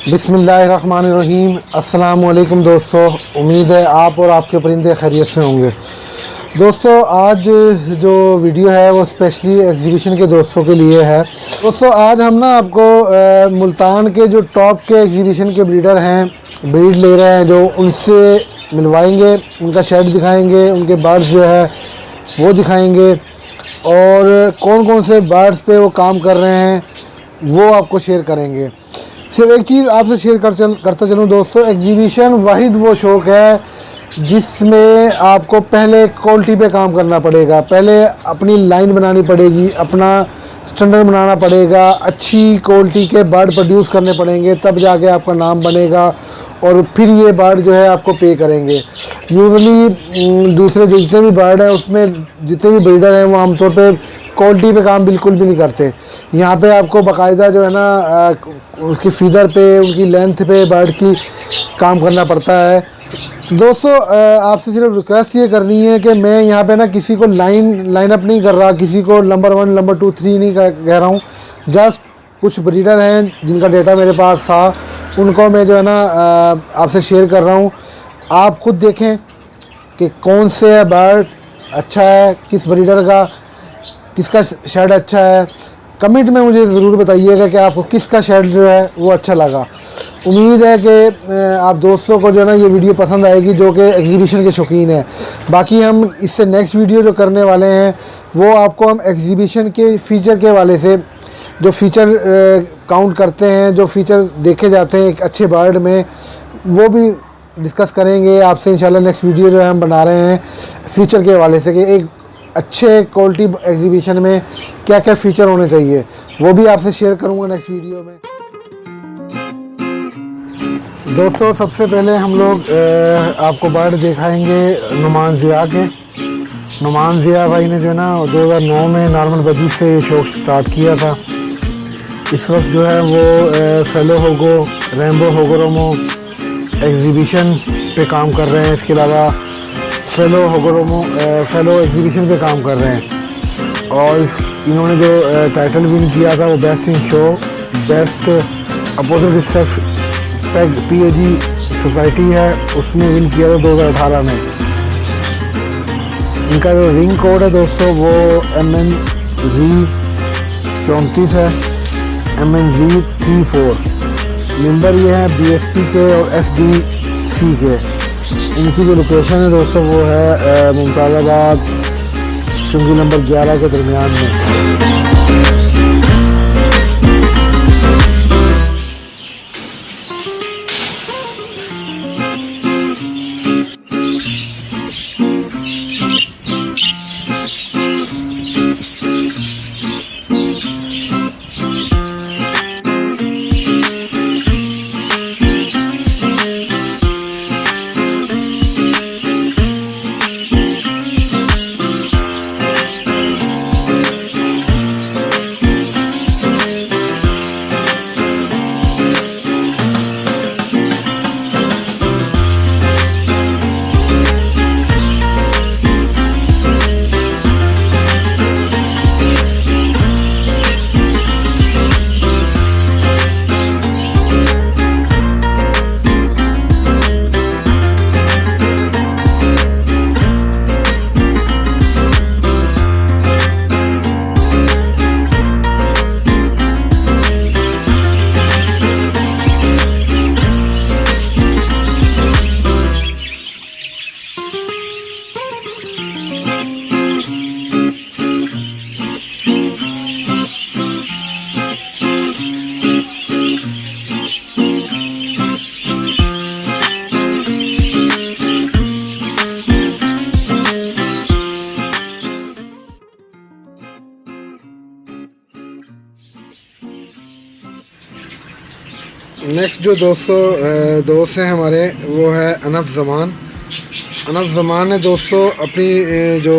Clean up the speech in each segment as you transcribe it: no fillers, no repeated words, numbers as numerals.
बिस्मिल्लाहिर्रहमानिर्रहीम। अस्सलाम वालेकुम दोस्तों, उम्मीद है आप और आपके परिंदे खैरियत से होंगे। दोस्तों आज जो वीडियो है वो स्पेशली एग्जीबिशन के दोस्तों के लिए है। दोस्तों आज हम ना आपको मुल्तान के जो टॉप के एग्जीबिशन के ब्रीडर हैं, ब्रीड ले रहे हैं, जो उनसे मिलवाएंगे, उनका शेड दिखाएंगे, उनके बर्ड्स जो है वो दिखाएंगे और कौन कौन से बर्ड्स पे वो काम कर रहे हैं वो आपको शेयर करेंगे। सिर्फ एक चीज़ आपसे शेयर करता चलूँ दोस्तों, एग्जीबिशन वाहिद वो शौक़ है जिसमें आपको पहले क्वालिटी पे काम करना पड़ेगा, पहले अपनी लाइन बनानी पड़ेगी, अपना स्टैंडर्ड बनाना पड़ेगा, अच्छी क्वालिटी के बर्ड प्रोड्यूस करने पड़ेंगे, तब जाके आपका नाम बनेगा और फिर ये बर्ड जो है आपको पे करेंगे। यूजुअली दूसरे जो जितने भी बर्ड हैं उसमें जितने भी ब्रीडर हैं वो आमतौर पे क्वालिटी पे काम बिल्कुल भी नहीं करते। यहाँ पे आपको बाकायदा जो है ना उसकी फीदर पे, उनकी लेंथ पे बर्ड की काम करना पड़ता है। तो दोस्तों आपसे सिर्फ रिक्वेस्ट ये करनी है कि मैं यहाँ पे ना किसी को लाइन अप नहीं कर रहा, किसी को नंबर 1, नंबर 2, 3 नहीं कह रहा हूँ। जस्ट कुछ ब्रीडर हैं जिनका डेटा मेरे पास था, उनको मैं जो है ना आपसे शेयर कर रहा हूँ। आप खुद देखें कि कौन से बर्ड अच्छा है, किस ब्रीडर का, किसका शेड अच्छा है। कमेंट में मुझे ज़रूर बताइएगा कि आपको किसका शेड जो है वो अच्छा लगा। उम्मीद है कि आप दोस्तों को जो है ना ये वीडियो पसंद आएगी जो कि एग्जीबिशन के शौकीन है। बाकी हम इससे नेक्स्ट वीडियो जो करने वाले हैं वो आपको हम एग्जीबिशन के फ़ीचर के वाले से, जो फ़ीचर काउंट करते हैं, जो फ़ीचर देखे जाते हैं एक अच्छे बर्ड में, वो भी डिस्कस करेंगे आपसे इंशाल्लाह। नेक्स्ट वीडियो जो है हम बना रहे हैं फ़ीचर के हवाले से कि एक अच्छे क्वालिटी एग्जीबिशन में क्या क्या फ़ीचर होने चाहिए, वो भी आपसे शेयर करूंगा नेक्स्ट वीडियो में। दोस्तों सबसे पहले हम लोग आपको बर्ड दिखाएंगे नुमान ज़िया के। नुमान ज़िया भाई ने जो है ना 2009 में नॉर्मल बजी से शौक स्टार्ट किया था। इस वक्त जो है वो फेलो होगो, रेम्बो होगोरोमो एग्जीबिशन पे काम कर रहे हैं। इसके अलावा फेलो एग्जीबिशन पे काम कर रहे हैं और इन्होंने जो टाइटल विन किया था वो best in show, best opposite sex PAG society है, उसमें विन किया था 2018 में। इनका जो रिंग कोड है दोस्तों वो MNZ 34 है, MNZ 34। नंबर ये है BSP के और FDC के। इनकी जो लोकेशन है दोस्तों वो है मुल्तान चुंगी नंबर 11 के दरमियान में। नेक्स्ट जो दोस्त हैं हमारे वो है अनफ ज़मान ने दोस्तों अपनी जो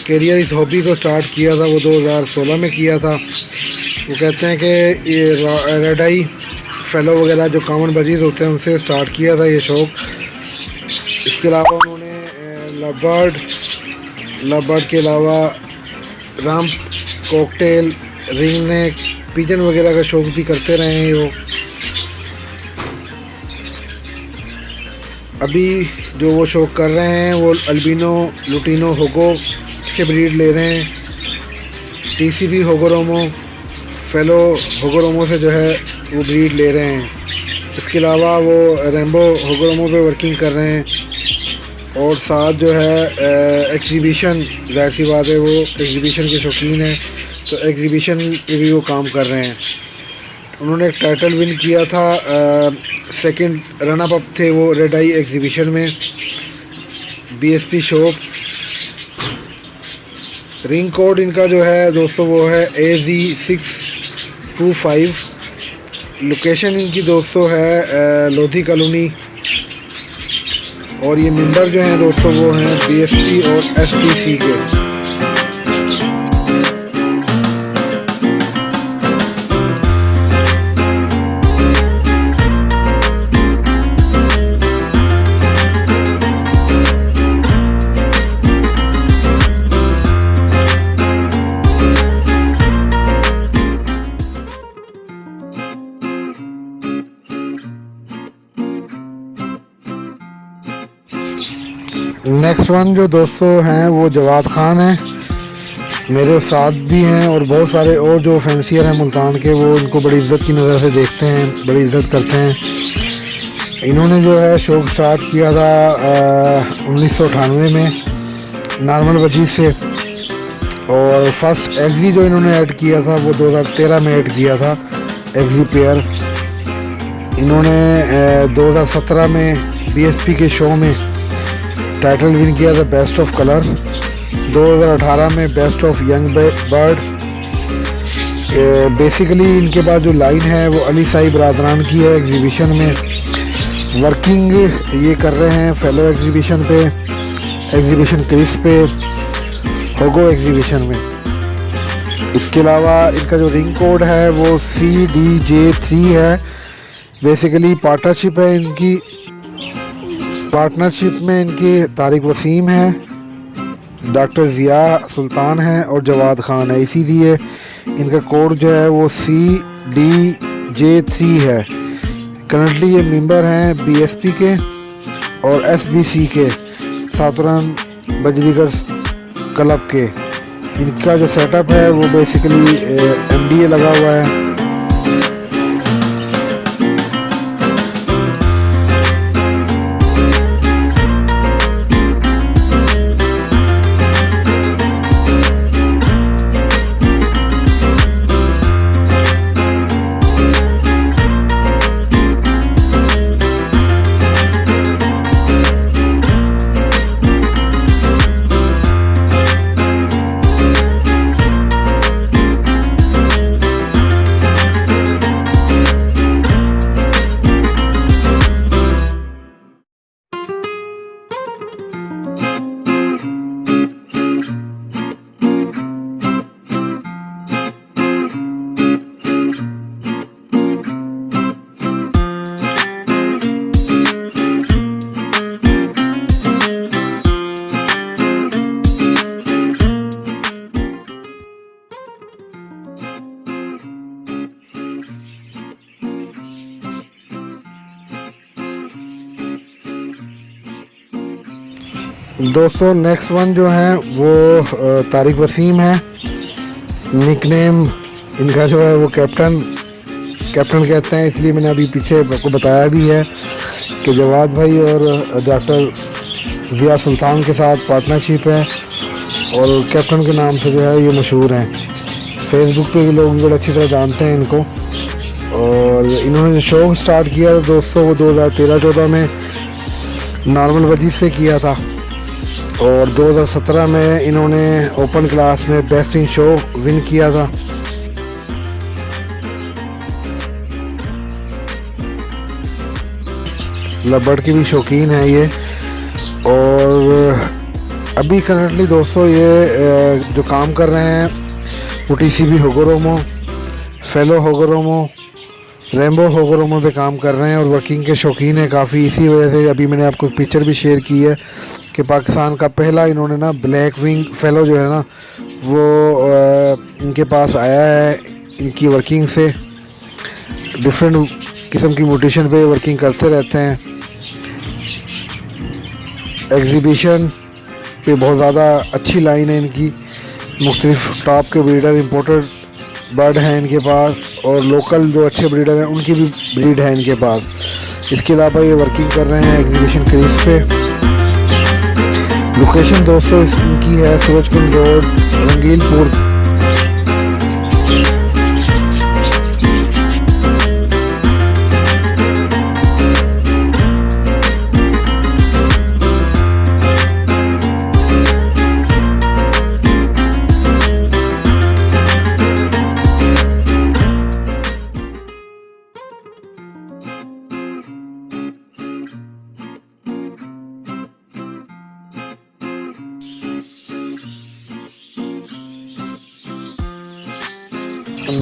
कैरियर इस हॉबी को स्टार्ट किया था वो 2016 में किया था। वो कहते हैं कि ये रेड आई फेलो वगैरह जो कॉमन बजीज होते हैं उनसे स्टार्ट किया था ये शौक़। इसके अलावा उन्होंने लव के अलावा ramp, cocktail, ring neck, pigeon वगैरह का शौक़ भी करते रहे हैं वो। अभी जो वो शौक कर रहे हैं वो अल्बिनो लुटिनो होगो से ब्रीड ले रहे हैं। टीसीबी होगोरोमो फेलो होगोरोमो से जो है वो ब्रीड ले रहे हैं। इसके अलावा वो रेम्बो होगोरोमो पे वर्किंग कर रहे हैं और साथ जो है एग्जीबिशन, ज़ाहिर सी बात है वो एग्जीबिशन के शौकीन हैं तो एग्जीबिशन पे भी वो काम कर रहे हैं। उन्होंने एक टाइटल विन किया था, सेकंड रनअप अप थे वो रेड आई एग्जीबिशन में, बीएसपी शॉप। रिंग कोड इनका जो है दोस्तों वो है AZ625। लोकेशन इनकी दोस्तों है लोधी कॉलोनी और ये मेंबर जो हैं दोस्तों वो हैं बीएसपी और एसटीसी के। नेक्स्ट वन जो दोस्तों हैं वो जवाद खान हैं, मेरे उस्ताद भी हैं और बहुत सारे और जो फैंसियर हैं मुल्तान के वो इनको बड़ी इज़्ज़त की नज़र से देखते हैं, बड़ी इज़्ज़त करते हैं। इन्होंने जो है शौक स्टार्ट किया था 1998 में नॉर्मल वजीज से और फर्स्ट एग्जी जो इन्होंने ऐड किया था वो 2013 में ऐड किया था एग्जी पेयर। इन्होंने 2017 में बीएसपी के शो में टाइटल विन किया था बेस्ट ऑफ कलर। 2018 में best of young bird. Basically इनके पास जो लाइन है वो अली साई बरादरान की है। एग्जीबिशन में वर्किंग ये कर रहे हैं फेलो एग्जीबिशन पे, एग्जीबिशन क्रिस पे, होगो एग्जीबिशन में। इसके अलावा इनका जो रिंग कोड है वो CDJ3 है। बेसिकली पार्टनरशिप है इनकी, पार्टनरशिप में इनकी तारिक वसीम है, डॉक्टर ज़िया सुल्तान है और जवाद खान है। इसीलिए इनका कोड जो है वो CDJ3 है। करंटली ये मेंबर हैं BSP के और SBC के, सातुरन बजरीगर्स क्लब के। इनका जो सेटअप है वो बेसिकली MDA लगा हुआ है। दोस्तों नेक्स्ट वन जो है वो तारिक वसीम है। निकनेम इनका जो है वो कैप्टन कहते हैं, इसलिए मैंने अभी पीछे आपको बताया भी है कि जवाद भाई और डॉक्टर ज़िया सुल्तान के साथ पार्टनरशिप है और कैप्टन के नाम से जो है ये मशहूर हैं। फेसबुक पे भी लोग बड़े अच्छी तरह जानते हैं इनको। और इन्होंने जो शो स्टार्ट किया था दोस्तों वो 2013-14 में नॉर्मल वजीज से किया था और 2017 में इन्होंने ओपन क्लास में बेस्ट इन शो विन किया था। लबर्ड की भी शौकीन है ये। और अभी करंटली दोस्तों ये जो काम कर रहे हैं वो TCB होगोरोमो, फेलो होगोरोमो, रेम्बो होगोरोमो पे काम कर रहे हैं और वर्किंग के शौकीन है काफ़ी। इसी वजह से अभी मैंने आपको पिक्चर भी शेयर की है कि पाकिस्तान का पहला इन्होंने ना ब्लैक विंग फेलो जो है ना वो इनके पास आया है। इनकी वर्किंग से डिफरेंट किस्म की म्यूटेशन पे वर्किंग करते रहते हैं। एग्जीबिशन पे बहुत ज़्यादा अच्छी लाइन है इनकी। मुख्तलिफ टॉप के ब्रीडर इंपोर्टेड बर्ड हैं इनके पास, और लोकल जो अच्छे ब्रीडर हैं उनकी भी ब्रीड है इनके पास। इसके अलावा ये वर्किंग कर रहे हैं एग्जीबिशन क्रीज पे। लोकेशन दोस्तों इनकी है सूरजकुंड रोड, रंगीलपुर।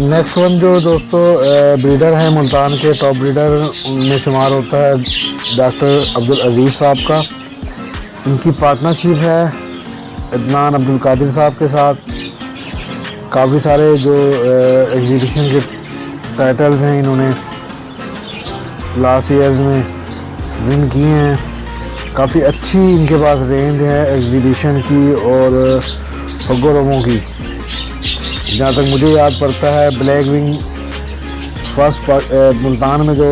नेक्स्ट वन जो दोस्तों ब्रीडर हैं मुल्तान के टॉप ब्रीडर में शुमार होता है डॉक्टर अब्दुल अजीज़ साहब का। इनकी पार्टनरशिप है अदनान अब्दुल कादिर साहब के साथ। काफ़ी सारे जो एग्जीबिशन के टाइटल्स हैं इन्होंने लास्ट ईयर्स में विन किए हैं। काफ़ी अच्छी इनके पास रेंज है एग्जीबिशन की और हगोरमों की। जहाँ तक मुझे याद पड़ता है ब्लैक विंग फर्स्ट मुल्तान में जो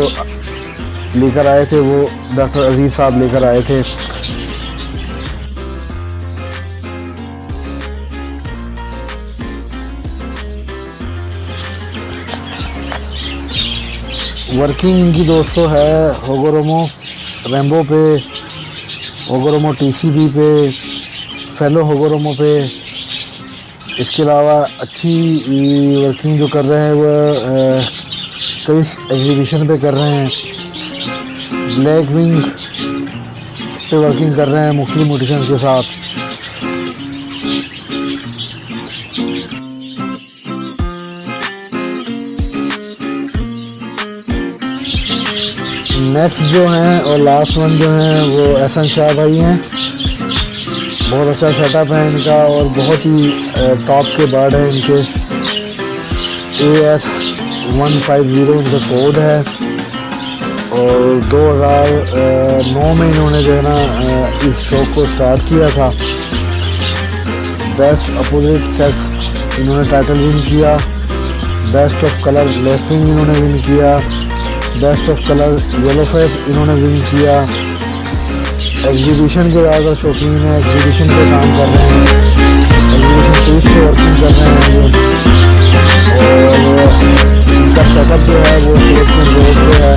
लेकर आए थे वो डॉक्टर अजीज़ साहब लेकर आए थे। वर्किंग इनकी दोस्तों है होगोरोमो रेम्बो पे, होगोरोमो टीसीबी पे, फेलो होगोरोमो पे। इसके अलावा अच्छी वर्किंग जो कर रहे हैं वो कई एग्जीबिशन पे कर रहे हैं। ब्लैक विंग पे वर्किंग कर रहे हैं मुख्तलिफ म्यूटेशन के साथ। नेक्स्ट जो हैं और लास्ट वन जो हैं वो एहसन शाह भाई हैं। बहुत अच्छा सेटअप है इनका और बहुत ही टॉप के बर्ड है इनके। AS150 इनका कोड है और 2009 में इन्होंने जो है ना इस शो को स्टार्ट किया था। बेस्ट अपोजिट सेक्स इन्होंने टाइटल विन किया। बेस्ट ऑफ कलर लेसिंग इन्होंने विन किया। Best of colour yellow face इन्होंने विन किया। एग्जीबिशन के ज़्यादा शौकीन है, एग्जीबिशन पे काम कर रहे हैं, एग्जीबिशन क्रूज पे वर्किंग कर रहे हैं और इनका सेटअप जो है वो सूरजकुंड रोड पे है।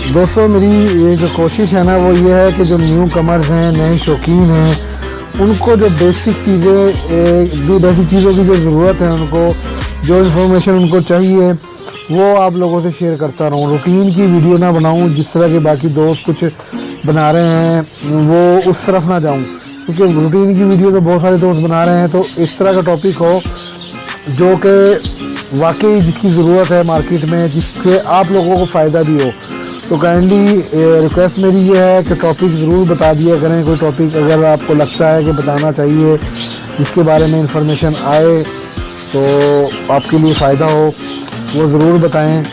दोस्तों मेरी ये जो कोशिश है ना वो ये है कि जो न्यू कमर्स हैं, नए शौकीन हैं, उनको जो बेसिक चीज़ों की जो ज़रूरत है, उनको जो इन्फॉर्मेशन उनको चाहिए वो आप लोगों से शेयर करता रहूँ। रूटीन की वीडियो ना बनाऊँ जिस तरह के बाकी दोस्त कुछ बना रहे हैं वो उस तरफ ना जाऊँ, क्योंकि रूटीन की वीडियो तो बहुत सारे दोस्त बना रहे हैं। तो इस तरह का टॉपिक हो जो कि वाकई जिसकी ज़रूरत है मार्केट में, जिससे आप लोगों को फ़ायदा भी हो। तो काइंडली रिक्वेस्ट मेरी ये है कि टॉपिक ज़रूर बता दिया करें। कोई टॉपिक अगर आपको लगता है कि बताना चाहिए, जिसके बारे में इंफॉर्मेशन आए तो आपके लिए फ़ायदा हो, वो ज़रूर बताएं।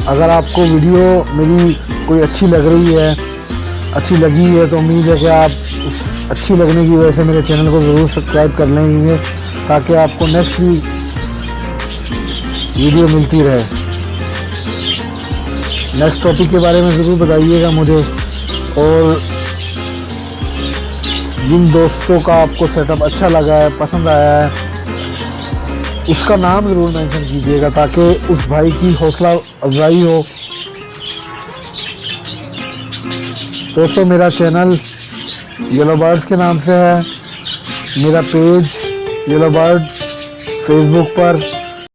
अगर आपको वीडियो मेरी कोई अच्छी लगी है तो उम्मीद है कि आप अच्छी लगने की वजह से मेरे चैनल को ज़रूर सब्सक्राइब कर लेंगे ताकि आपको नेक्स्ट वीडियो मिलती रहे। नेक्स्ट टॉपिक के बारे में ज़रूर बताइएगा मुझे, और जिन दोस्तों का आपको सेटअप अच्छा लगा है, पसंद आया है, उसका नाम ज़रूर मेंशन कीजिएगा ताकि उस भाई की हौसला अफजाई हो। दोस्तों मेरा चैनल येलो बर्ड्स के नाम से है, मेरा पेज येलो बर्ड फेसबुक पर